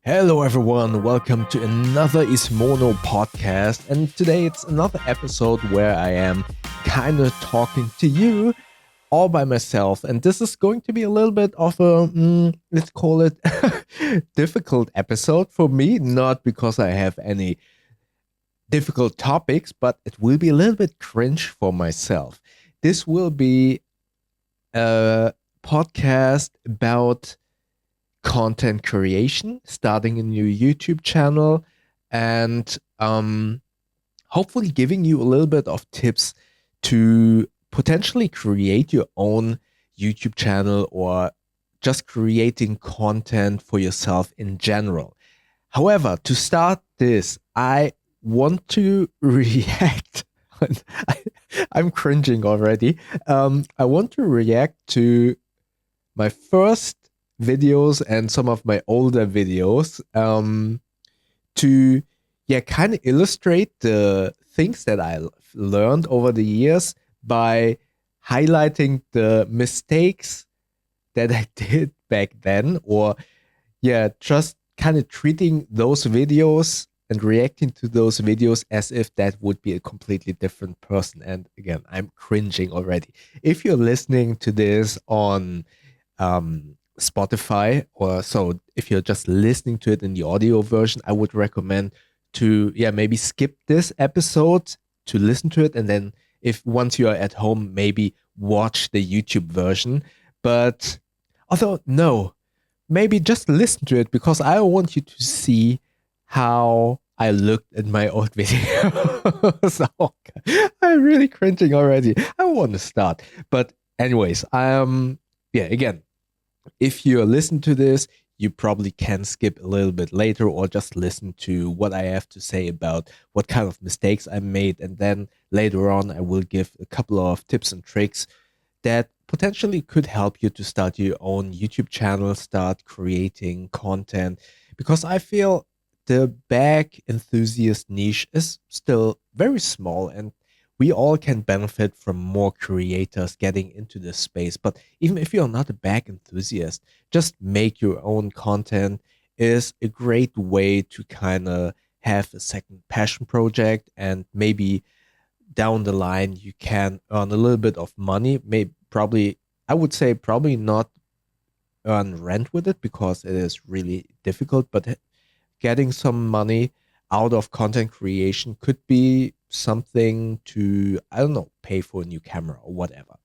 Hello everyone, welcome to another Ismono podcast, and today it's another episode where I am kind of talking to you all by myself, and this is going to be a little bit of a, let's call it difficult episode for me, not because I have any difficult topics, but it will be a little bit cringe for myself. This will be a podcast about content creation, starting a new YouTube channel, and hopefully giving you a little bit of tips to potentially create your own YouTube channel or just creating content for yourself in general. However, to start this, I want to react. I'm cringing already. I want to react to my first videos and some of my older videos to kind of illustrate the things that I learned over the years by highlighting the mistakes that I did back then, or just kind of treating those videos and reacting to those videos as if that would be a completely different person. And again, I'm cringing already. If you're listening to this on Spotify, or so if you're just listening to it in the audio version, I would recommend to maybe skip this episode to listen to it, and then if once you are at home, maybe watch the YouTube version. But although no, maybe just listen to it, because I want you to see how I looked at my old video. So I'm really cringing already. I want to start, but anyways, again, if you listen to this, you probably can skip a little bit later, or just listen to what I have to say about what kind of mistakes I made. And then later on, I will give a couple of tips and tricks that potentially could help you to start your own YouTube channel, start creating content. Because I feel the bag enthusiast niche is still very small, and we all can benefit from more creators getting into this space. But even if you're not a bag enthusiast, just make your own content is a great way to kind of have a second passion project, and maybe down the line you can earn a little bit of money. I would say probably not earn rent with it, because it is really difficult, but getting some money out of content creation could be something to, I don't know, pay for a new camera or whatever.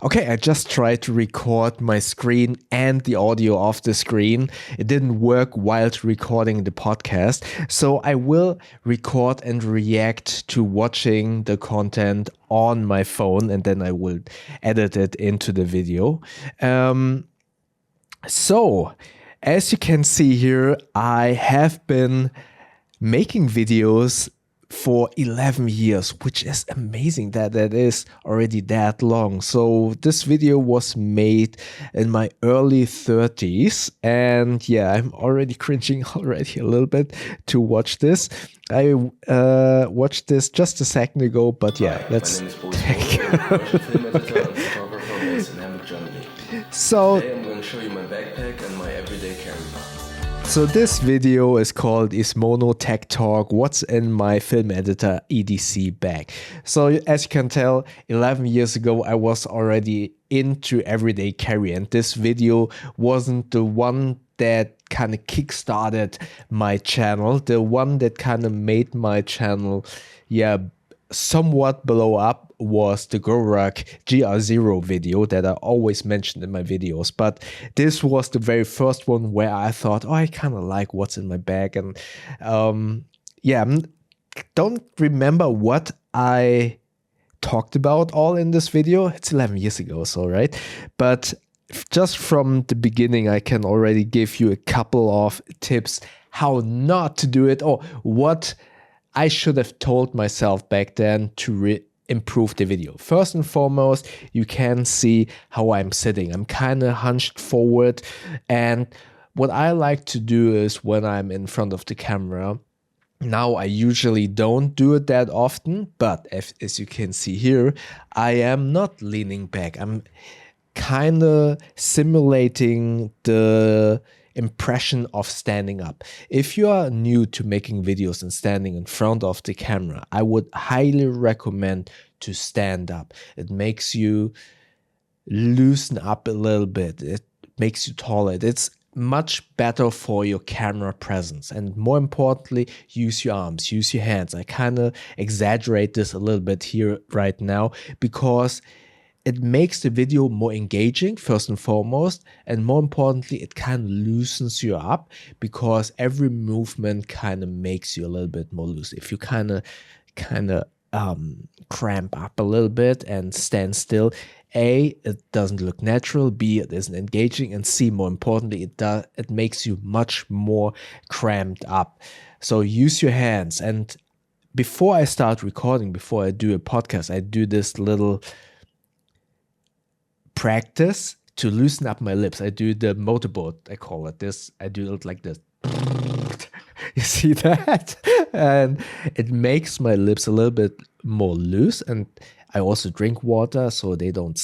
Okay, I just tried to record my screen and the audio off the screen. It didn't work whilst recording the podcast, so I will record and react to watching the content on my phone, and then I will edit it into the video. So, as you can see here, I have been making videos for 11 years, which is amazing that is already that long. So this video was made in my early 30s, and I'm already cringing already a little bit to watch this. I watched this just a second ago, but let's take So today I'm going to show you my backpack and my everyday carry bag. So this video is called Ismono Tech Talk, what's in my film editor EDC bag. So as you can tell, 11 years ago I was already into everyday carry, and this video wasn't the one that kind of kickstarted my channel. The one that kind of made my channel somewhat blow up was the GoRuck GR0 video that I always mentioned in my videos. But this was the very first one where I thought, I kind of like what's in my bag. And don't remember what I talked about all in this video. It's 11 years ago, so right? But just from the beginning, I can already give you a couple of tips how not to do it, or what I should have told myself back then to improve the video. First and foremost, you can see how I'm sitting. I'm kind of hunched forward, and what I like to do is when I'm in front of the camera, now I usually don't do it that often, but as you can see here, I am not leaning back. I'm kind of simulating the impression of standing up. If you are new to making videos and standing in front of the camera, I would highly recommend to stand up. It makes you loosen up a little bit. It makes you taller. It's much better for your camera presence. And more importantly, use your arms, use your hands. I kind of exaggerate this a little bit here right now because it makes the video more engaging, first and foremost, and more importantly, it kind of loosens you up because every movement kind of makes you a little bit more loose. If you kind of cramp up a little bit and stand still, A, it doesn't look natural, B, it isn't engaging, and C, more importantly, it makes you much more cramped up. So use your hands. And before I start recording, before I do a podcast, I do this little practice to loosen up my lips. I do the motorboat, I call it this. I do it like this. You see that? And it makes my lips a little bit more loose. And I also drink water so they don't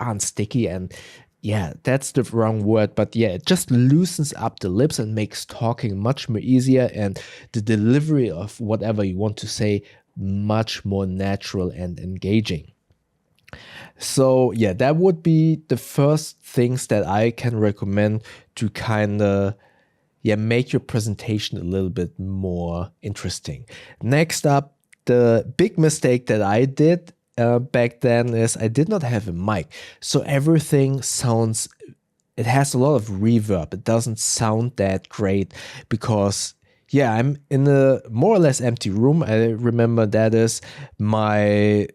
aren't sticky. And yeah, that's the wrong word. But yeah, it just loosens up the lips and makes talking much more easier and the delivery of whatever you want to say much more natural and engaging. So yeah, that would be the first things that I can recommend to kind of make your presentation a little bit more interesting. Next up, the big mistake that I did back then is I did not have a mic. So everything sounds, it has a lot of reverb. It doesn't sound that great because yeah, I'm in a more or less empty room. I remember that is my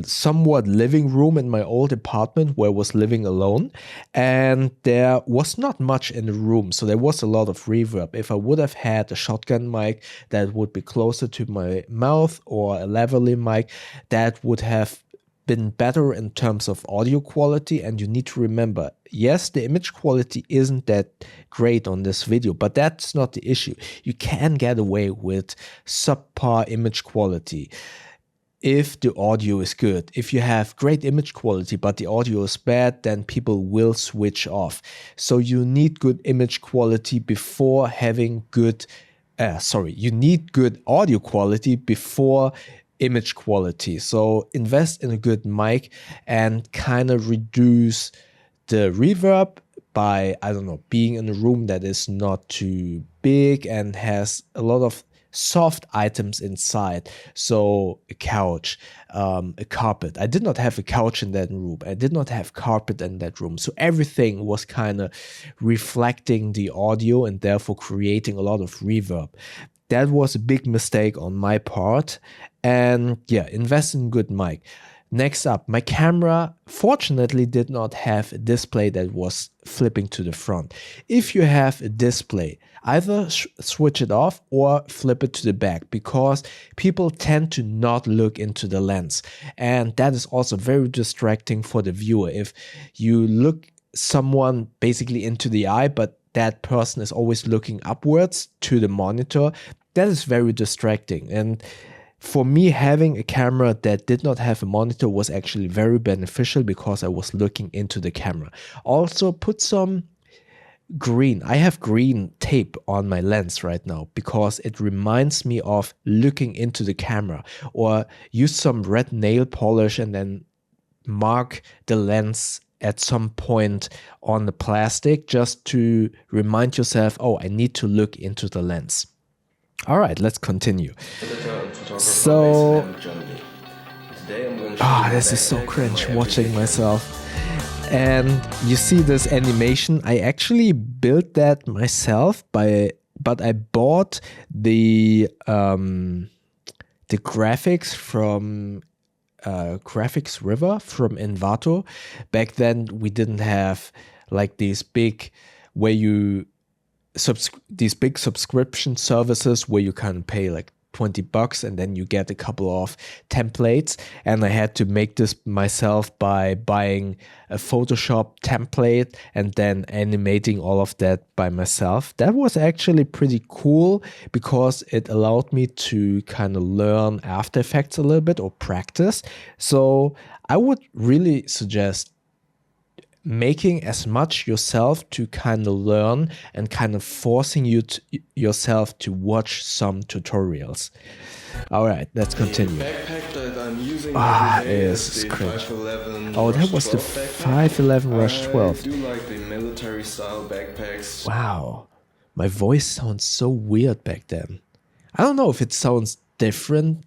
somewhat living room in my old apartment where I was living alone. And there was not much in the room. So there was a lot of reverb. If I would have had a shotgun mic that would be closer to my mouth or a lavalier mic, that would have been better in terms of audio quality. And you need to remember, yes, the image quality isn't that great on this video, but that's not the issue. You can get away with subpar image quality if the audio is good. If you have great image quality but the audio is bad, then people will switch off. So you need good image quality before having good you need good audio quality before image quality. So invest in a good mic and kind of reduce the reverb by, I don't know, being in a room that is not too big and has a lot of soft items inside. So a couch, a carpet. I did not have a couch in that room. I did not have carpet in that room. So everything was kind of reflecting the audio and therefore creating a lot of reverb. That was a big mistake on my part. And yeah, invest in good mic. Next up, my camera fortunately did not have a display that was flipping to the front. If you have a display, either switch it off or flip it to the back because people tend to not look into the lens. And that is also very distracting for the viewer. If you look someone basically into the eye, but that person is always looking upwards to the monitor, that is very distracting. And for me, having a camera that did not have a monitor was actually very beneficial because I was looking into the camera. Also, put some green. I have green tape on my lens right now because it reminds me of looking into the camera. Or use some red nail polish and then mark the lens at some point on the plastic just to remind yourself, oh, I need to look into the lens. All right, let's continue. So, this is so cringe watching myself. And you see this animation. I actually built that myself, but I bought the graphics from Graphics River from Envato. Back then, we didn't have like these big these big subscription services where you can pay like $20 and then you get a couple of templates. And I had to make this myself by buying a Photoshop template and then animating all of that by myself. That was actually pretty cool because it allowed me to kind of learn After Effects a little bit or practice. So I would really suggest making as much yourself to kind of learn and kind of forcing yourself to watch some tutorials. All right, let's continue. The backpack that I'm using every day is the cringe. 511 Oh, that Rush was the 12 backpack. 511 Rush 12. I do like the military style backpacks. Wow, my voice sounds so weird back then. I don't know if it sounds different.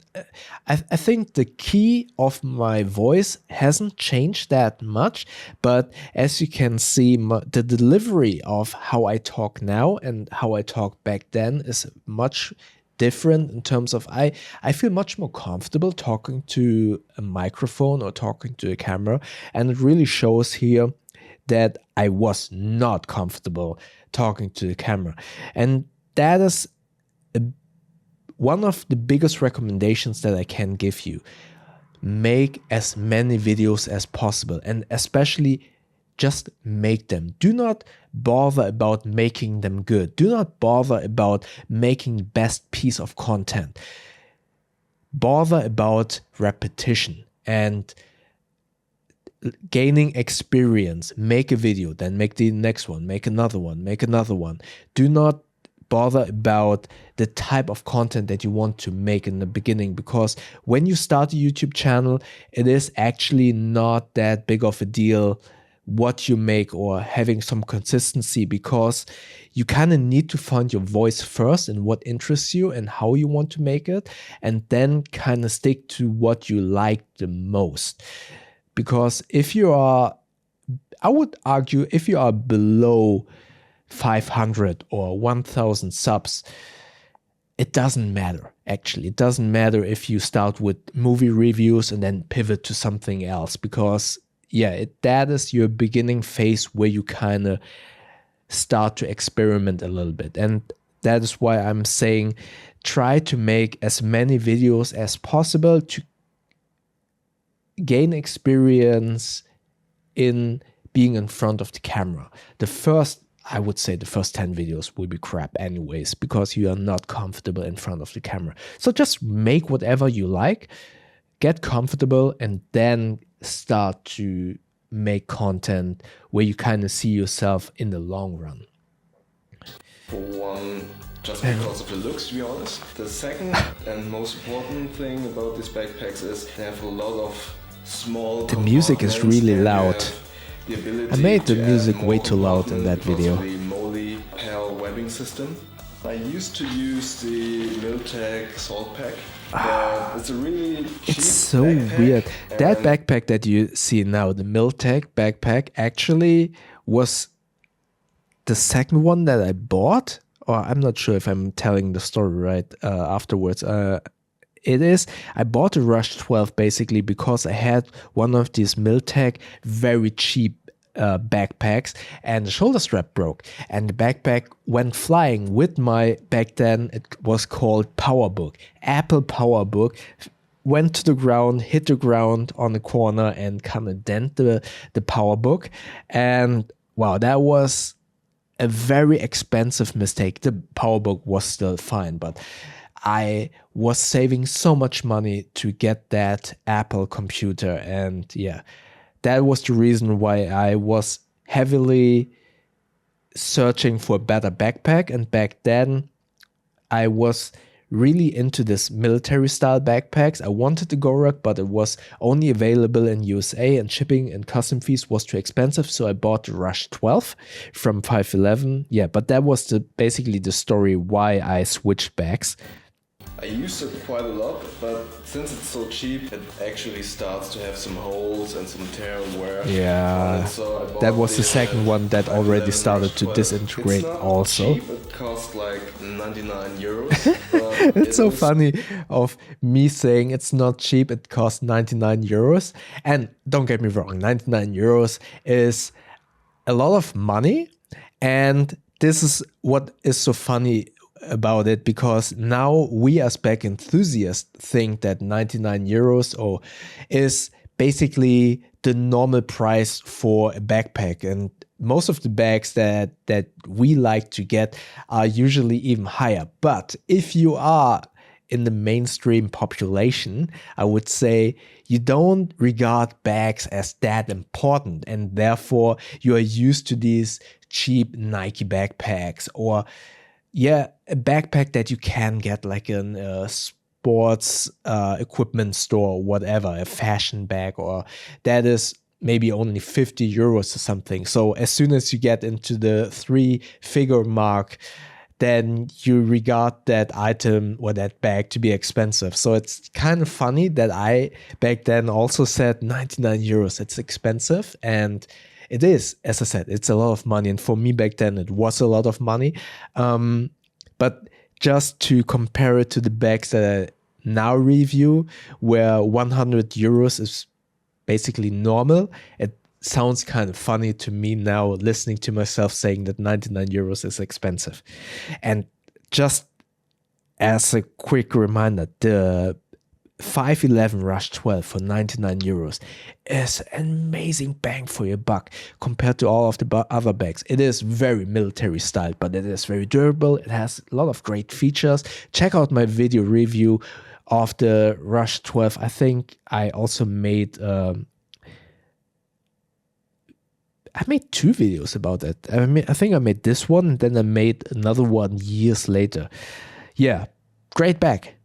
I think the key of my voice hasn't changed that much, but as you can see, the delivery of how I talk now and how I talk back then is much different in terms of I feel much more comfortable talking to a microphone or talking to a camera, and it really shows here that I was not comfortable talking to the camera. And that is one of the biggest recommendations that I can give you. Make as many videos as possible, and especially just make them. Do not bother about making them good. Do not bother about making the best piece of content. Bother about repetition and gaining experience. Make a video, then make the next one, make another one, make another one. Do not bother about the type of content that you want to make in the beginning, because when you start a YouTube channel, it is actually not that big of a deal what you make or having some consistency, because you kind of need to find your voice first and what interests you and how you want to make it, and then kind of stick to what you like the most. Because if you are, I would argue, if you are below 500 or 1000 subs, it doesn't matter. Actually, it doesn't matter if you start with movie reviews and then pivot to something else, because that is your beginning phase where you kind of start to experiment a little bit. And that is why I'm saying try to make as many videos as possible to gain experience in being in front of the camera. I would say the first 10 videos will be crap anyways, because you are not comfortable in front of the camera. So just make whatever you like, get comfortable, and then start to make content where you kind of see yourself in the long run. For one, just because of the looks, to be honest. The second and most important thing about these backpacks is they have a lot of small The music is really loud. I made the music way too loud in that video. The Moly Pal webbing system. I used to use the Miltech salt pack, but it's a really cheap It's so backpack, weird. That backpack that you see now, the Miltech backpack, actually was the second one that I bought. Or I'm not sure if I'm telling the story right afterwards. It is. I bought a Rush 12 basically because I had one of these Miltech very cheap backpacks, and the shoulder strap broke, and the backpack went flying with my, back then it was called PowerBook, Apple PowerBook, went to the ground, hit the ground on the corner and kind of dent the PowerBook. And wow, that was a very expensive mistake. The PowerBook was still fine, but I was saving so much money to get that Apple computer, and that was the reason why I was heavily searching for a better backpack. And back then I was really into this military style backpacks. I wanted the Gorak, but it was only available in USA, and shipping and custom fees was too expensive. So I bought the Rush 12 from 511. But that was basically the story why I switched backs. I used it quite a lot, but since it's so cheap, it actually starts to have some holes and some tear and wear. So that was the second one that already started to disintegrate also. Cheap. It cost like 99 euros. It's so funny of me saying it's not cheap, it costs 99 euros. And don't get me wrong, 99 euros is a lot of money. And this is what is so funny about it, because now we as back enthusiasts think that 99 euros is basically the normal price for a backpack, and most of the bags that we like to get are usually even higher. But if you are in the mainstream population, I would say you don't regard bags as that important, and therefore you are used to these cheap Nike backpacks, or a backpack that you can get like in a sports equipment store or whatever, a fashion bag, or that is maybe only 50 euros or something. So as soon as you get into the 3-figure mark, then you regard that item or that bag to be expensive. So it's kind of funny that I back then also said 99 euros, it's expensive. And it is, as I said, it's a lot of money. And for me back then, it was a lot of money. But just to compare it to the bags that I now review, where 100 euros is basically normal, it sounds kind of funny to me now listening to myself saying that 99 euros is expensive. And just as a quick reminder, the 511 Rush 12 for 99 euros is an amazing bang for your buck compared to all of the other bags. It is very military styled, but it is very durable. It has a lot of great features. Check out my video review of the Rush 12. I think I also made I made 2 videos about it. I think I made this one, and then I made another one years later. Yeah, great bag.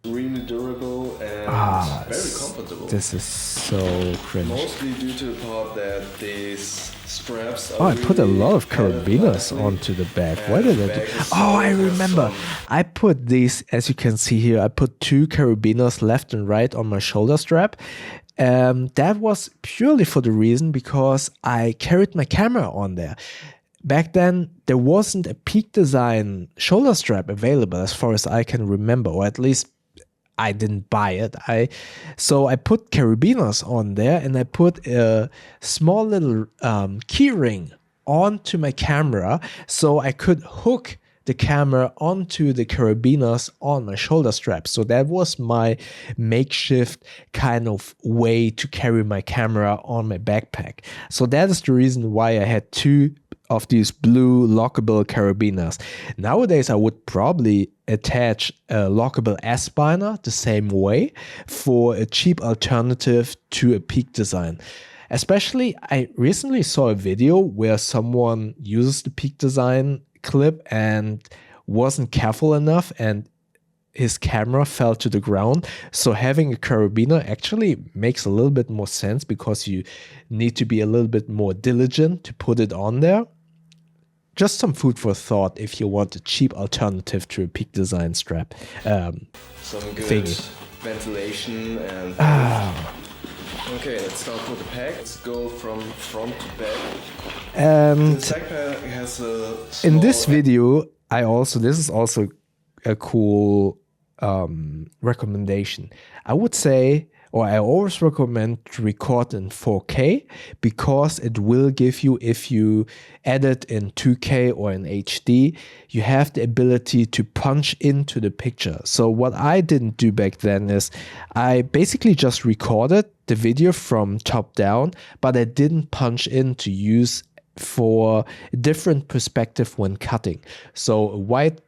Really durable and very comfortable. This is so cringe. Mostly due to the part that these straps are I put a lot of carabiners onto the bag. Why did I do? Oh, I remember. I put these, as you can see here, I put 2 carabiners left and right on my shoulder strap. That was purely for the reason because I carried my camera on there. Back then, there wasn't a Peak Design shoulder strap available as far as I can remember, or at least I didn't buy it. So I put carabiners on there, and I put a small little key ring onto my camera so I could hook the camera onto the carabiners on my shoulder strap. So that was my makeshift kind of way to carry my camera on my backpack. So that is the reason why I had 2 of these blue lockable carabiners. Nowadays, I would probably attach a lockable S-biner the same way for a cheap alternative to a Peak Design. Especially, I recently saw a video where someone uses the Peak Design clip and wasn't careful enough, and his camera fell to the ground. So having a carabiner actually makes a little bit more sense because you need to be a little bit more diligent to put it on there. Just some food for thought if you want a cheap alternative to a Peak Design strap. Some good thingy. Ventilation and... Okay, let's start with the pack. Let's go from front to back. And this backpack has a in this video, this is also a cool recommendation. I would say, or I always recommend to record in 4K because it will give you, if you edit in 2K or in HD, you have the ability to punch into the picture. So what I didn't do back then is I basically just recorded the video from top down, but I didn't punch in to use for a different perspective when cutting. So a wide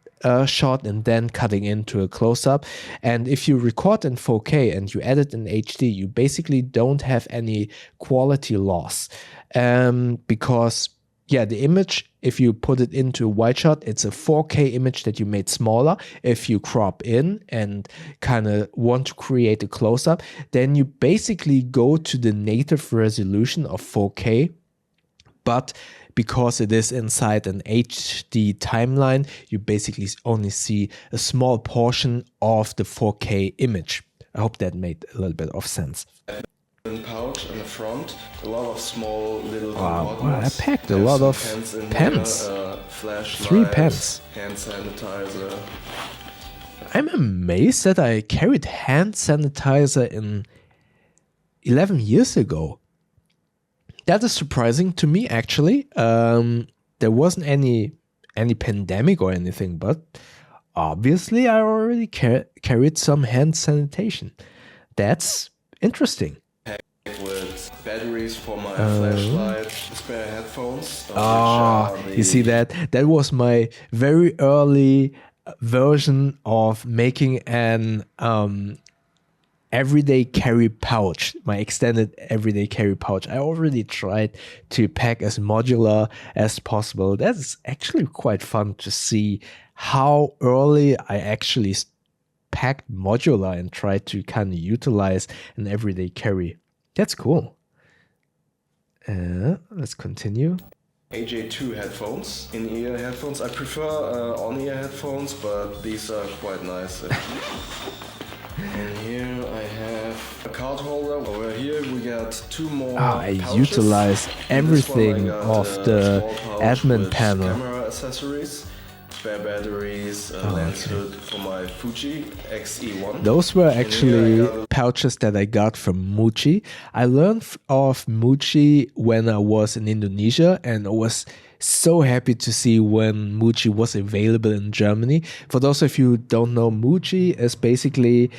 shot and then cutting into a close-up. And if you record in 4K and you edit in HD, you basically don't have any quality loss because the image, if you put it into a wide shot, it's a 4K image that you made smaller. If you crop in and kind of want to create a close-up, then you basically go to the native resolution of 4K, but because it is inside an HD timeline, you basically only see a small portion of the 4K image. I hope that made a little bit of sense. Pouch in the front, a lot of small little I packed a lot of pens. Flashlight, 3 pens. hand sanitizer. I'm amazed that I carried hand sanitizer in 11 years ago. That is surprising to me, actually. There wasn't any pandemic or anything, but obviously I already carried some hand sanitation. That's interesting. With batteries for my flashlight, spare headphones. You see that? That was my very early version of making an everyday carry pouch, my extended everyday carry pouch. I already tried to pack as modular as possible. That's actually quite fun to see how early I actually packed modular and tried to kind of utilize an everyday carry. That's cool. Let's continue. AJ2 headphones, in-ear headphones. I prefer on-ear headphones, but these are quite nice. And here I have a card holder. Over here we got 2 more I pouches. utilize everything of the admin panel. Camera accessories, spare batteries, lens hood for my Fuji X-E1. Those were actually pouches that I got from Muji. I learned of Muji when I was in Indonesia, and I was so happy to see when Muji was available in Germany. For those of you who don't know, Muji is basically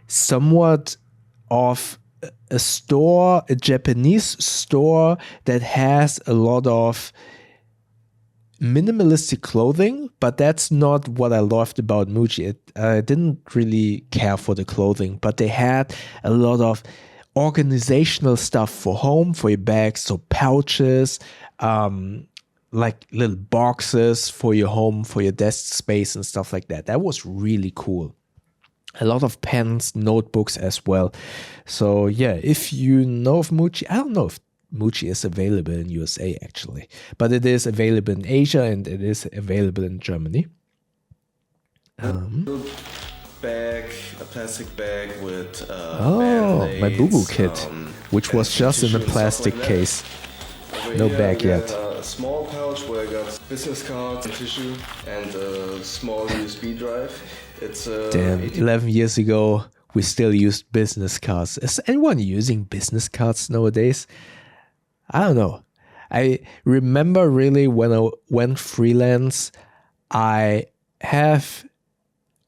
somewhat of a store, a Japanese store that has a lot of minimalistic clothing, but that's not what I loved about Muji. I didn't really care for the clothing, but they had a lot of organizational stuff for home, for your bags, so pouches, like little boxes for your home, for your desk space and stuff like that. That was really cool. A lot of pens, notebooks as well. So yeah, if you know of Muji, I don't know if Muji is available in USA actually, but it is available in Asia and it is available in Germany. Bag, a plastic bag with my boo-boo kit, which was just in a plastic case. No bag yet. A small pouch where I got business cards and tissue and a small USB drive. It's damn, 11 years ago we still used business cards. Is anyone using business cards nowadays? I don't know. I remember really when I went freelance, I have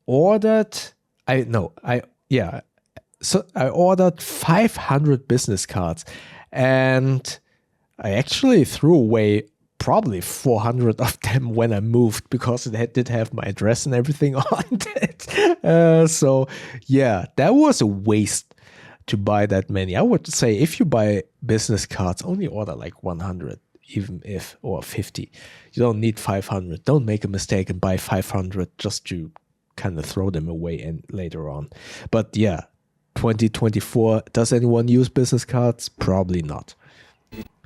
ordered, so I ordered 500 business cards, and I actually threw away probably 400 of them when I moved because it did have my address and everything on it. So yeah, that was a waste to buy that many. I would say if you buy business cards, only order like 100, or 50. You don't need 500. Don't make a mistake and buy 500 just to kind of throw them away and later on. But yeah, 2024, does anyone use business cards? Probably not.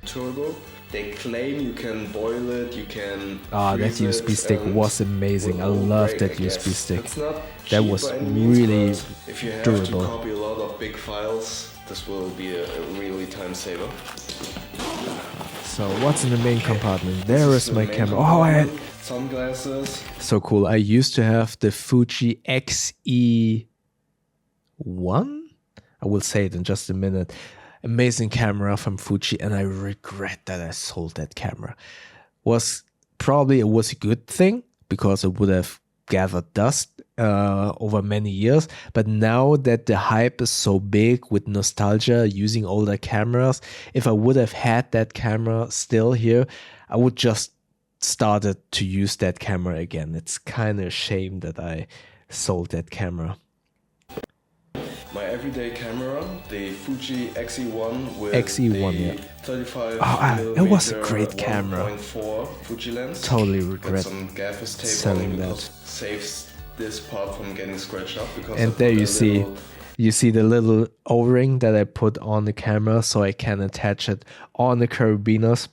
Turbo. They claim you can boil it, you can that USB stick was amazing. I love that USB stick. That was really if you have durable. to copy a lot of big files, this will be a really time saver. So what's in the main compartment? There is my camera. Oh, I had sunglasses. So cool. I used to have the Fuji X-E1. I will say it in just a minute. Amazing camera from Fuji, and I regret that I sold that camera. It was a good thing because it would have gathered dust over many years. But now that the hype is so big with nostalgia using older cameras, if I would have had that camera still here, I would just started to use that camera again. It's kind of a shame that I sold that camera. My everyday camera, the Fuji X-E1 with X-E1, 35mm it was a great camera. 1.4 Fuji lens. Totally regret some gaffer's tape selling that. Saves this part from getting scratched up. And there you see the little O-ring that I put on the camera so I can attach it on the carabiners.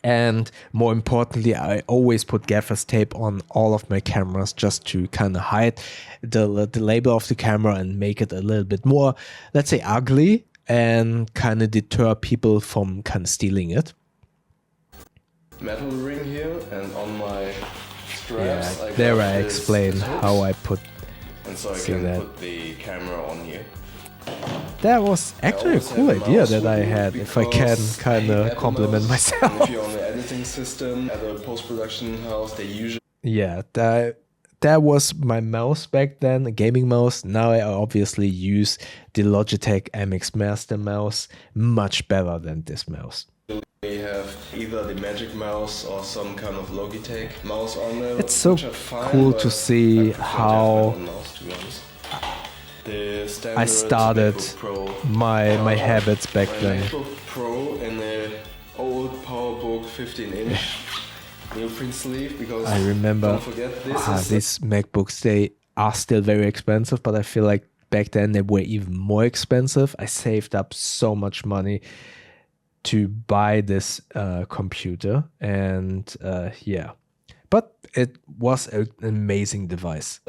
And more importantly, I always put gaffer's tape on all of my cameras just to kind of hide the label of the camera and make it a little bit more, let's say, ugly and kind of deter people from kind of stealing it. Metal ring here, and on my straps, I explained how I put. And so I can put the camera on here. That was actually a cool idea that I had, if I can kind of compliment myself. If you're on the editing system at a post-production house, they usually... Yeah, that was my mouse back then, a gaming mouse. Now I obviously use the Logitech MX Master mouse, much better than this mouse. They have either the Magic Mouse or some kind of Logitech mouse on there. It's so cool to see how I started my habits back then. MacBook Pro in an old PowerBook 15-inch neoprene sleeve, because I remember don't forget these MacBooks, they are still very expensive, but I feel like back then they were even more expensive. I saved up so much money to buy this computer, and yeah, but it was an amazing device.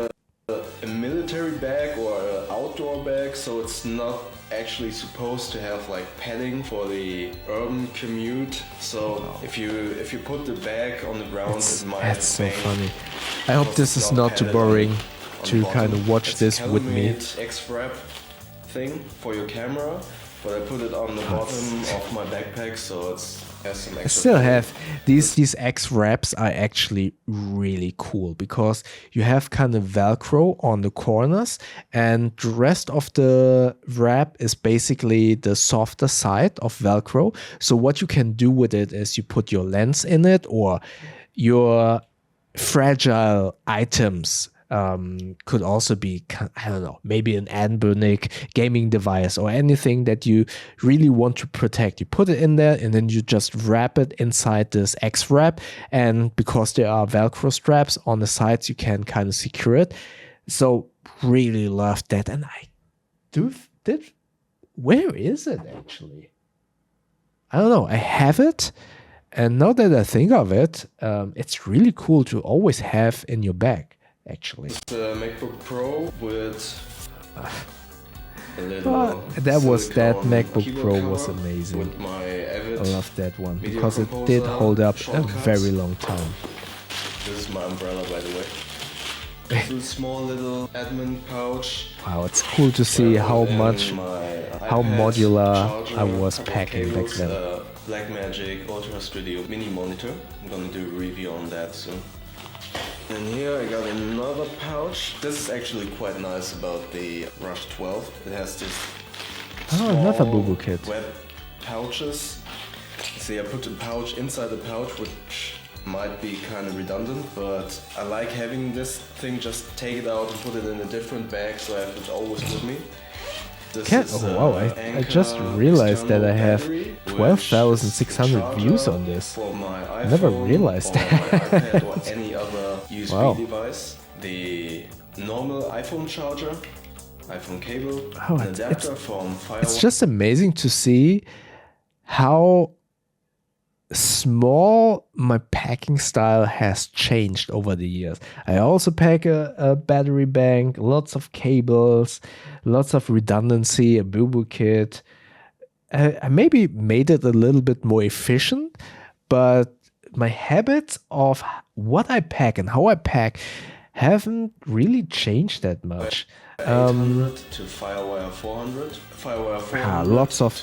A military bag or an outdoor bag, so it's not actually supposed to have like padding for the urban commute. So if you put the bag on the ground, it might that's so funny. I hope this is not too boring to kind of watch this with me. X-wrap thing for your camera, but I put it on the bottom of my backpack, so it's has some extra. I still have these X wraps are actually really cool because you have kind of Velcro on the corners, and the rest of the wrap is basically the softer side of Velcro. So what you can do with it is you put your lens in it, or your fragile items. Could also be, I don't know, maybe an Anbernic gaming device or anything that you really want to protect. You put it in there and then you just wrap it inside this X wrap. And because there are Velcro straps on the sides, you can kind of secure it. So really loved that. And I did, where is it actually? I don't know. I have it. And now that I think of it, it's really cool to always have in your bag. Actually, the MacBook Pro with a little that MacBook Pro was amazing. With my Avid I love that one because it did hold up a very long time. This is my umbrella, by the way. It's a small little admin pouch. Wow, it's cool to see how modular I was packing back then. Blackmagic Ultra Studio mini monitor. I'm gonna do a review on that soon. And here I got another pouch. This is actually quite nice about the Rush 12. It has this another boo-boo kit. Web pouches. See, I put the pouch inside the pouch, which might be kind of redundant, but I like having this thing. Just take it out and put it in a different bag, so I have it always with me. Wow, I just realized that I have 12,600 views on this. I never realized that. Or any other USB device. The normal iPhone charger, iPhone cable, an adapter from Firewire. It's just amazing to see how small my packing style has changed over the years. I also pack a battery bank, lots of cables, lots of redundancy, a boo-boo kit. I maybe made it a little bit more efficient, but my habits of what I pack and how I pack haven't really changed that much. 800 to Firewire 400. Firewire 400 lots of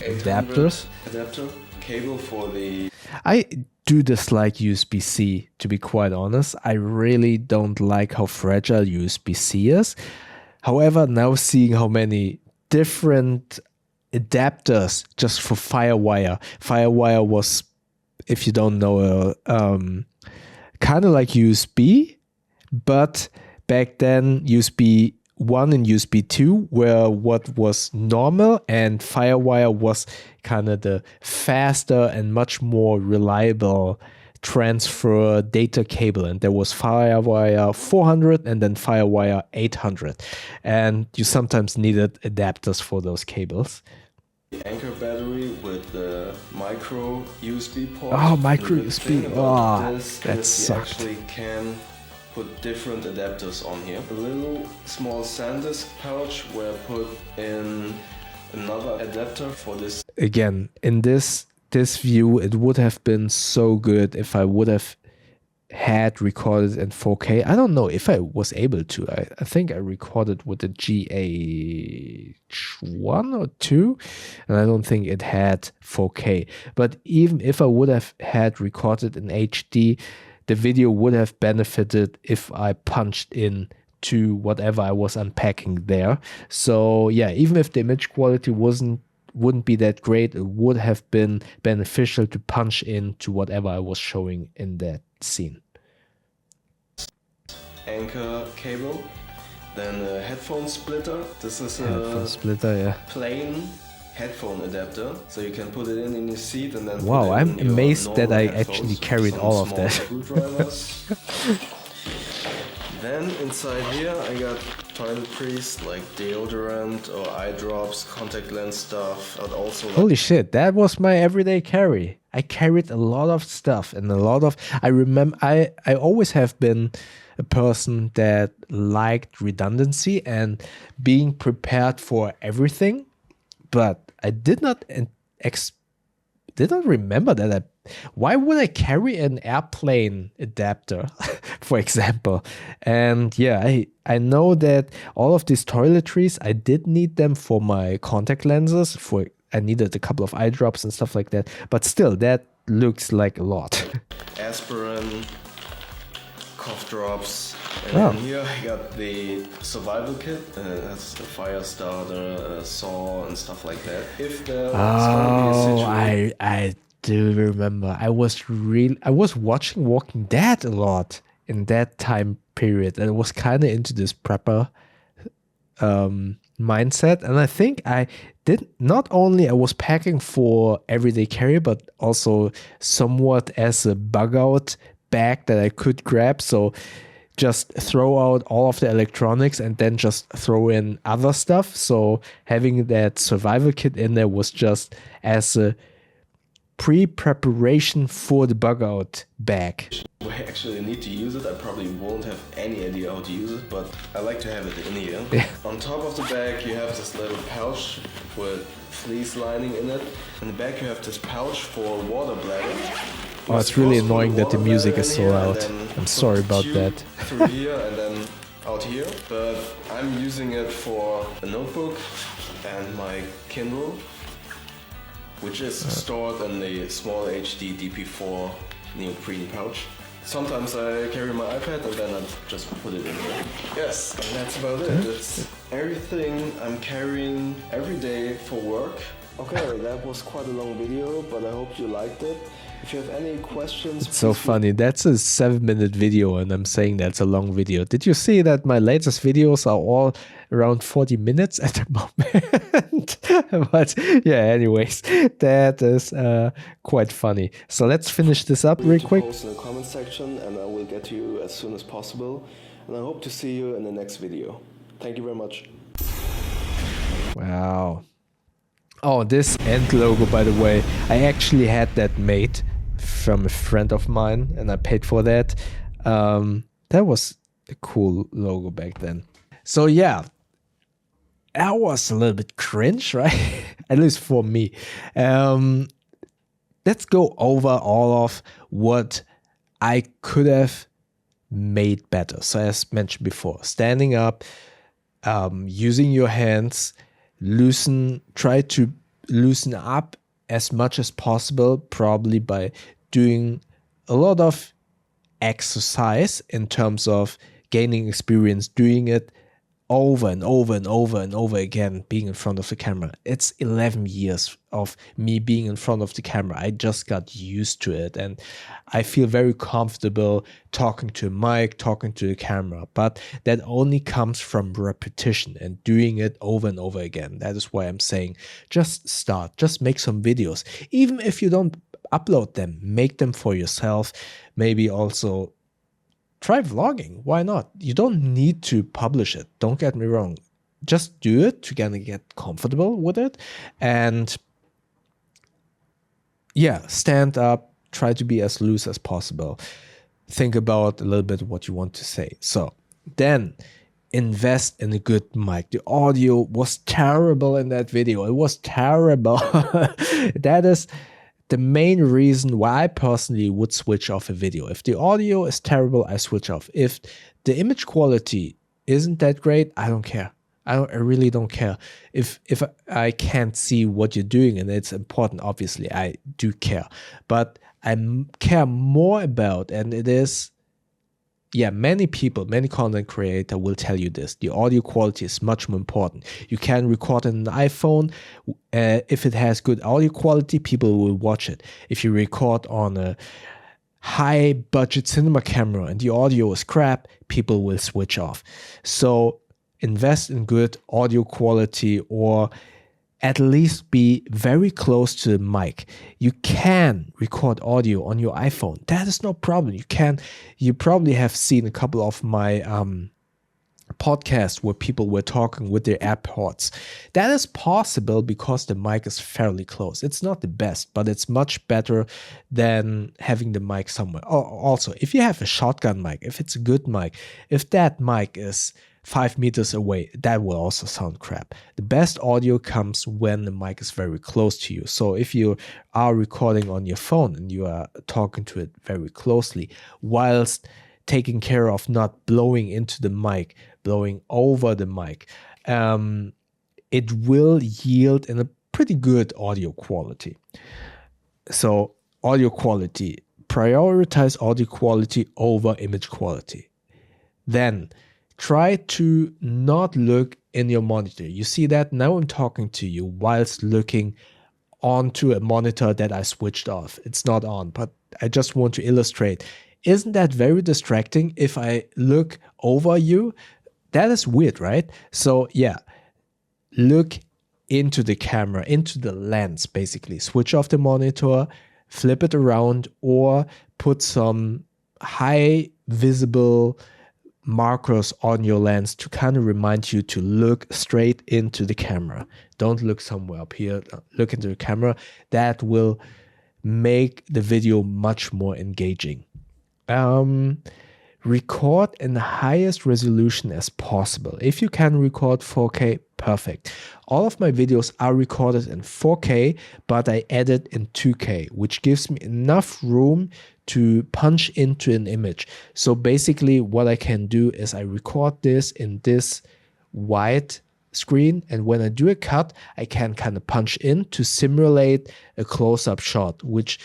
adapters. Adapter. Cable for the... I do dislike USB-C, to be quite honest. I really don't like how fragile USB-C is. However, now seeing how many different adapters just for Firewire. Firewire was, if you don't know, kind of like USB, but back then USB 1 and USB 2 were what was normal, and Firewire was kind of the faster and much more reliable transfer data cable. And there was Firewire 400 and then Firewire 800. And you sometimes needed adapters for those cables. The Anchor battery with the micro USB port. Oh, micro USB. Oh, that sucked. Actually can put different adapters on here. A little small SanDisk pouch where I put in another adapter for this. Again, in this view, it would have been so good if I would have had recorded in 4K. I don't know if I was able to. I think I recorded with the GH1 or 2, and I don't think it had 4K. But even if I would have had recorded in HD, the video would have benefited if I punched in to whatever I was unpacking there. So yeah, even if the image quality wasn't wouldn't be that great. It would have been beneficial to punch into whatever I was showing in that scene. Anchor cable, then a headphone splitter. This is Headphone a splitter, yeah. plain headphone adapter, so you can put it in your seat and then. Wow, put it I'm in your amazed that I normal actually headphones, carried some all of small that. screwdrivers. Then inside here I got toiletries like deodorant or eye drops, contact lens stuff, and also like Holy shit, that was my everyday carry. I carried a lot of stuff and a lot of, I remember, I always have been a person that liked redundancy and being prepared for everything, but I did not remember that. Why would I carry an airplane adapter, for example? And yeah, I know that all of these toiletries, I did need them for my contact lenses. I needed a couple of eye drops and stuff like that. But still, that looks like a lot. aspirin, cough drops, and Oh. then here I got the survival kit. That's a fire starter, a saw, and stuff like that. If there's gonna be a Oh, situation. I do remember. I was watching Walking Dead a lot in that time period, and I was kind of into this prepper mindset. And I think I did not only I was packing for everyday carry, but also somewhat as a bug out bag that I could grab. So just throw out all of the electronics and then just throw in other stuff. So having that survival kit in there was just as a pre-preparation for the bug out bag. I actually need to use it. I probably won't have any idea how to use it, but I like to have it in here. Yeah. On top of the bag you have this little pouch with fleece lining in it. In the back you have this pouch for water bladder. Oh, it's really annoying that the music is so loud. I'm sorry about that. Through here and then out here, but I'm using it for a notebook and my Kindle, which is stored in the small HD DP4 neoprene pouch. Sometimes I carry my iPad and then I just put it in here. Yes, and that's about it. It's everything I'm carrying every day for work. Okay, that was quite a long video, but I hope you liked it. If you have any questions... It's so funny. That's a 7-minute video and I'm saying that's a long video. Did you see that my latest videos are all around 40 minutes at the moment? But yeah, anyways, that is quite funny. So let's finish this up real quick. Post in the comment section and I will get to you as soon as possible. And I hope to see you in the next video. Thank you very much. Wow. Oh, this end logo, by the way, I actually had that made from a friend of mine and I paid for that. That was a cool logo back then. So yeah, that was a little bit cringe, right? At least for me. Let's go over all of what I could have made better. So as mentioned before, standing up, using your hands, try to loosen up as much as possible, probably by doing a lot of exercise in terms of gaining experience, doing it over and over and over and over again, being in front of the camera. It's 11 years of me being in front of the camera. I just got used to it and I feel very comfortable talking to a mic, talking to the camera, but that only comes from repetition and doing it over and over again. That is why I'm saying just start, just make some videos. Even if you don't upload them, make them for yourself. Maybe also try vlogging. Why not? You don't need to publish it. Don't get me wrong. Just do it to kind of get comfortable with it. And yeah, stand up. Try to be as loose as possible. Think about a little bit what you want to say. So then invest in a good mic. The audio was terrible in that video. It was terrible. That is the main reason why I personally would switch off a video. If the audio is terrible, I switch off. If the image quality isn't that great, I don't care. I really don't care. If I can't see what you're doing, and it's important, obviously, I do care. But I care more about, and it is yeah, many people, many content creator will tell you this. The audio quality is much more important. You can record on an iPhone. If it has good audio quality, people will watch it. If you record on a high budget cinema camera and the audio is crap, people will switch off. So invest in good audio quality, or at least be very close to the mic. You can record audio on your iPhone. That is no problem. You probably have seen a couple of my podcasts where people were talking with their AirPods. That is possible because the mic is fairly close. It's not the best, but it's much better than having the mic somewhere. Also, if you have a shotgun mic, if it's a good mic, if that mic is 5 meters away, that will also sound crap. The best audio comes when the mic is very close to you. So if you are recording on your phone and you are talking to it very closely, whilst taking care of not blowing into the mic, blowing over the mic, it will yield in a pretty good audio quality. So audio quality, prioritize audio quality over image quality. Then try to not look in your monitor. You see that? Now I'm talking to you whilst looking onto a monitor that I switched off. It's not on, but I just want to illustrate. Isn't that very distracting if I look over you? That is weird, right? So yeah, look into the camera, into the lens, basically. Switch off the monitor, flip it around, or put some high visible markers on your lens to kind of remind you to look straight into the camera. Don't look somewhere up here. Look into the camera. That will make the video much more engaging. Record in the highest resolution as possible. If you can record 4K, perfect. All of my videos are recorded in 4K, but I edit in 2K, which gives me enough room to punch into an image. So basically what I can do is I record this in this wide screen, and when I do a cut, I can kind of punch in to simulate a close-up shot, which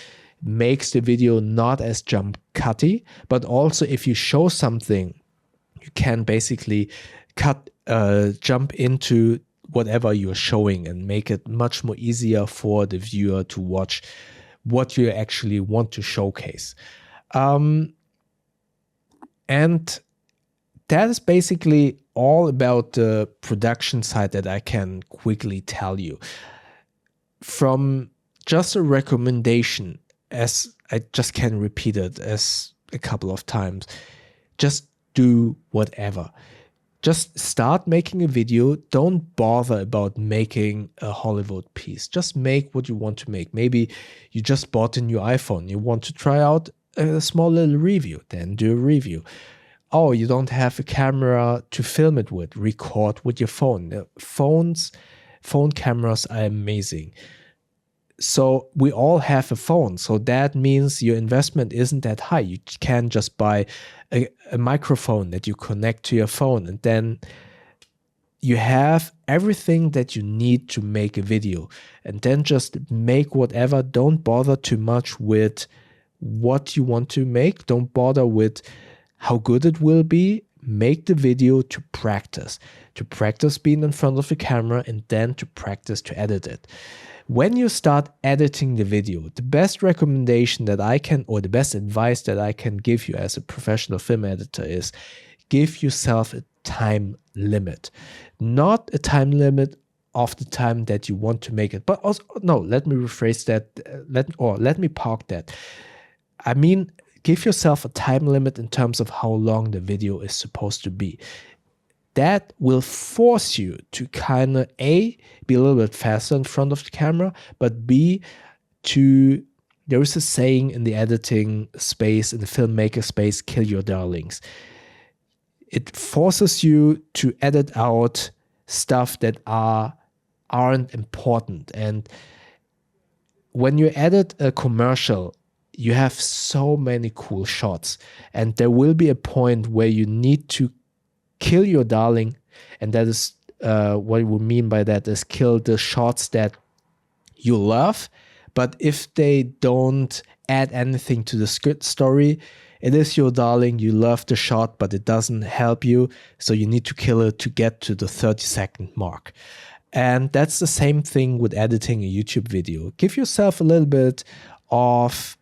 makes the video not as jump cutty. But also if you show something, you can basically jump into whatever you're showing and make it much more easier for the viewer to watch what you actually want to showcase. And that is basically all about the production side that I can quickly tell you. From just a recommendation, as I just can repeat it as a couple of times, just do whatever. Just start making a video. Don't bother about making a Hollywood piece. Just make what you want to make. Maybe you just bought a new iPhone. You want to try out a small little review. Then do a review. Oh, you don't have a camera to film it with. Record with your phone. Phone cameras are amazing. So we all have a phone. So that means your investment isn't that high. You can just buy a microphone that you connect to your phone, and then you have everything that you need to make a video. And then just make whatever. Don't bother too much with what you want to make. Don't bother with how good it will be. Make the video to practice being in front of the camera, and then to practice to edit it. When you start editing the video, the best recommendation that I can, or the best advice that I can give you as a professional film editor, is give yourself a time limit. Not a time limit of the time that you want to make it, but also, no, let me rephrase that, let me park that. I mean, give yourself a time limit in terms of how long the video is supposed to be. That will force you to kind of A, be a little bit faster in front of the camera, but B, there is a saying in the editing space, in the filmmaker space, kill your darlings. It forces you to edit out stuff that aren't important. And when you edit a commercial, you have so many cool shots, and there will be a point where you need to kill your darling, and that is what we mean by that is kill the shots that you love, but if they don't add anything to the script story, it is your darling, you love the shot, but it doesn't help you, so you need to kill it to get to the 30-second mark. And that's the same thing with editing a YouTube video. Give yourself a little bit of,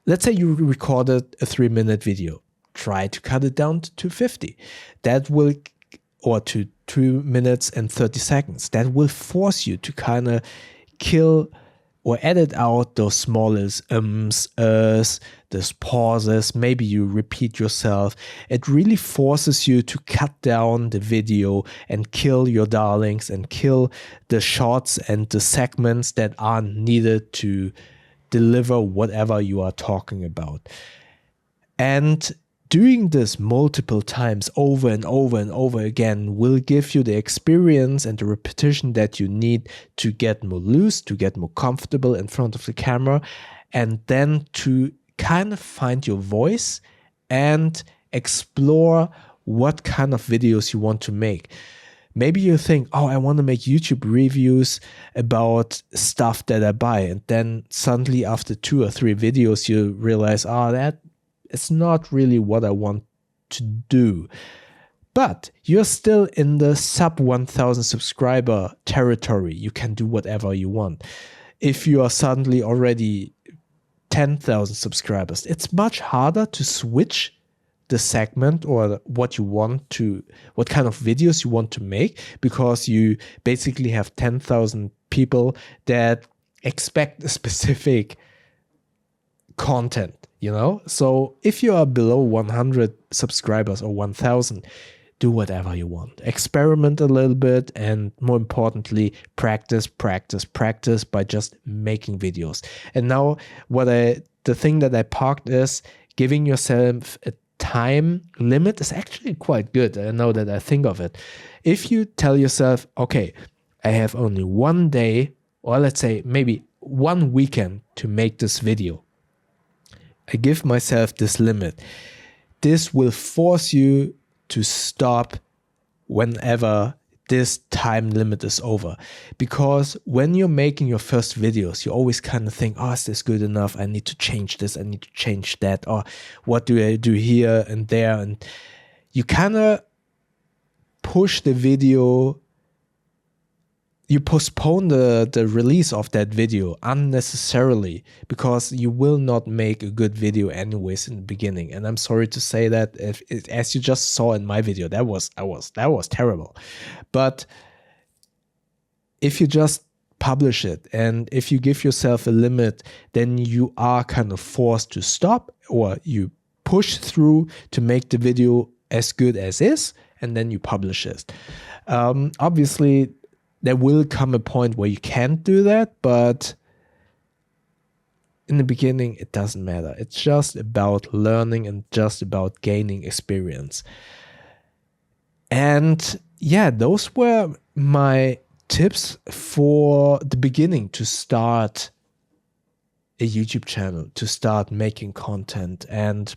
let's say you recorded a 3-minute video. Try to cut it down to 250. That will, or to 2 minutes and 30 seconds. That will force you to kind of kill or edit out those smallest those pauses. Maybe you repeat yourself. It really forces you to cut down the video and kill your darlings and kill the shots and the segments that aren't needed to deliver whatever you are talking about. And doing this multiple times over and over and over again will give you the experience and the repetition that you need to get more loose, to get more comfortable in front of the camera, and then to kind of find your voice and explore what kind of videos you want to make. Maybe you think, oh, I want to make YouTube reviews about stuff that I buy. And then suddenly after 2 or 3 videos, you realize, oh, that it's not really what I want to do. But you're still in the sub 1,000 subscriber territory. You can do whatever you want. If you are suddenly already 10,000 subscribers, it's much harder to switch the segment or what kind of videos you want to make, because you basically have 10,000 people that expect a specific content. So if you are below 100 subscribers or 1,000, do whatever you want. Experiment a little bit, and more importantly, practice by just making videos. And now the thing that I parked is giving yourself a time limit is actually quite good. I know that I think of it. If you tell yourself, okay, I have only 1 day, or let's say maybe 1 weekend to make this video, I give myself this limit. This will force you to stop whenever this time limit is over. Because when you're making your first videos, you always kind of think, oh, is this good enough? I need to change this, I need to change that, or what do I do here and there? And you kind of push the video, you postpone the release of that video unnecessarily, because you will not make a good video anyways in the beginning. And I'm sorry to say that, as you just saw in my video, that was terrible. But if you just publish it, and if you give yourself a limit, then you are kind of forced to stop, or you push through to make the video as good as is, and then you publish it. Obviously, there will come a point where you can't do that, but in the beginning, it doesn't matter. It's just about learning and just about gaining experience. And yeah, those were my tips for the beginning to start a YouTube channel, to start making content. And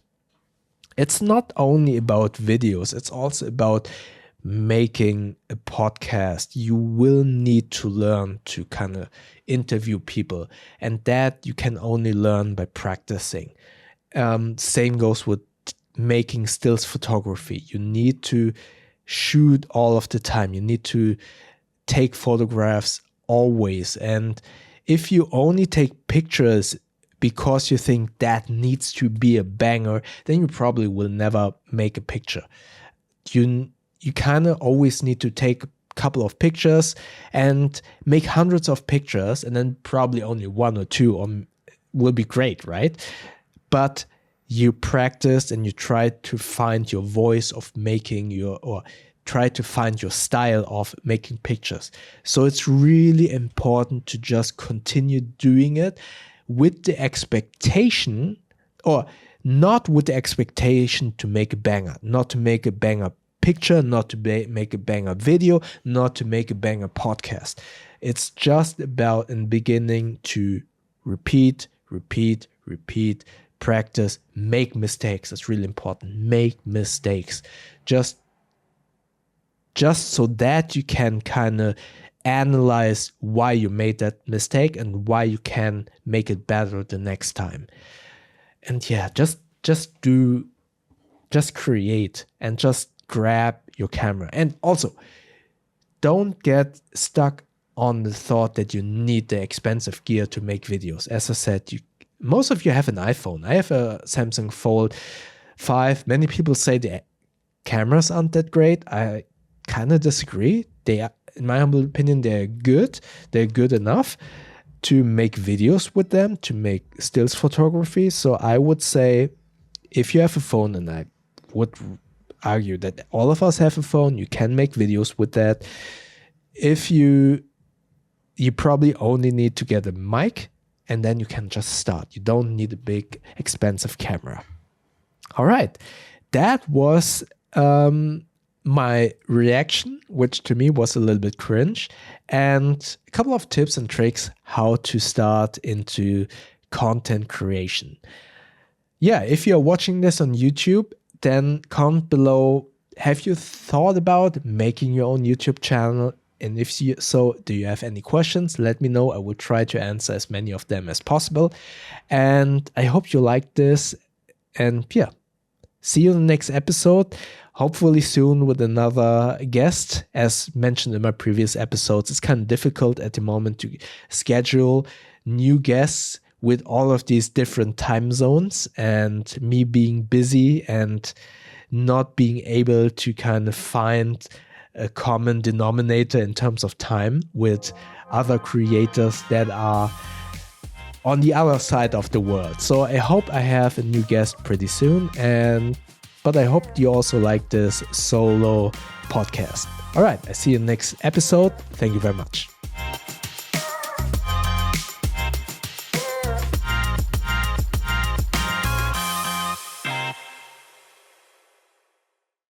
it's not only about videos, it's also about making a podcast. You will need to learn to kind of interview people, and that you can only learn by practicing. Same goes with making stills photography. You need to shoot all of the time. You need to take photographs always. And if you only take pictures because you think that needs to be a banger, then you probably will never make a picture. You kind of always need to take a couple of pictures and make hundreds of pictures, and then probably only 1 or 2 will be great, right? But you practice and you try to find your voice of making or try to find your style of making pictures. So it's really important to just continue doing it with the expectation, or not with the expectation to make a banger, not to make a banger picture, not to make a banger video, not to make a banger podcast. It's just about in the beginning to repeat, practice, make mistakes. That's really important. Make mistakes. Just so that you can kind of analyze why you made that mistake and why you can make it better the next time. And yeah, just just create and just grab your camera. And also, don't get stuck on the thought that you need the expensive gear to make videos. As I said, most of you have an iPhone. I have a Samsung Fold 5. Many people say the cameras aren't that great. I kind of disagree. They are, in my humble opinion, they're good. They're good enough to make videos with them, to make stills photography. So I would say, if you have a phone, and I would argue that all of us have a phone, you can make videos with that. If you probably only need to get a mic, and then you can just start. You don't need a big, expensive camera. All right. That was my reaction, which to me was a little bit cringe, and a couple of tips and tricks how to start into content creation. Yeah, if you're watching this on YouTube, then comment below, have you thought about making your own YouTube channel? And if so, do you have any questions? Let me know. I will try to answer as many of them as possible. And I hope you liked this. And yeah, see you in the next episode. Hopefully soon with another guest. As mentioned in my previous episodes, it's kind of difficult at the moment to schedule new guests with all of these different time zones, and me being busy and not being able to kind of find a common denominator in terms of time with other creators that are on the other side of the world. So I hope I have a new guest pretty soon, but I hope you also like this solo podcast. All right, I see you next episode. Thank you very much.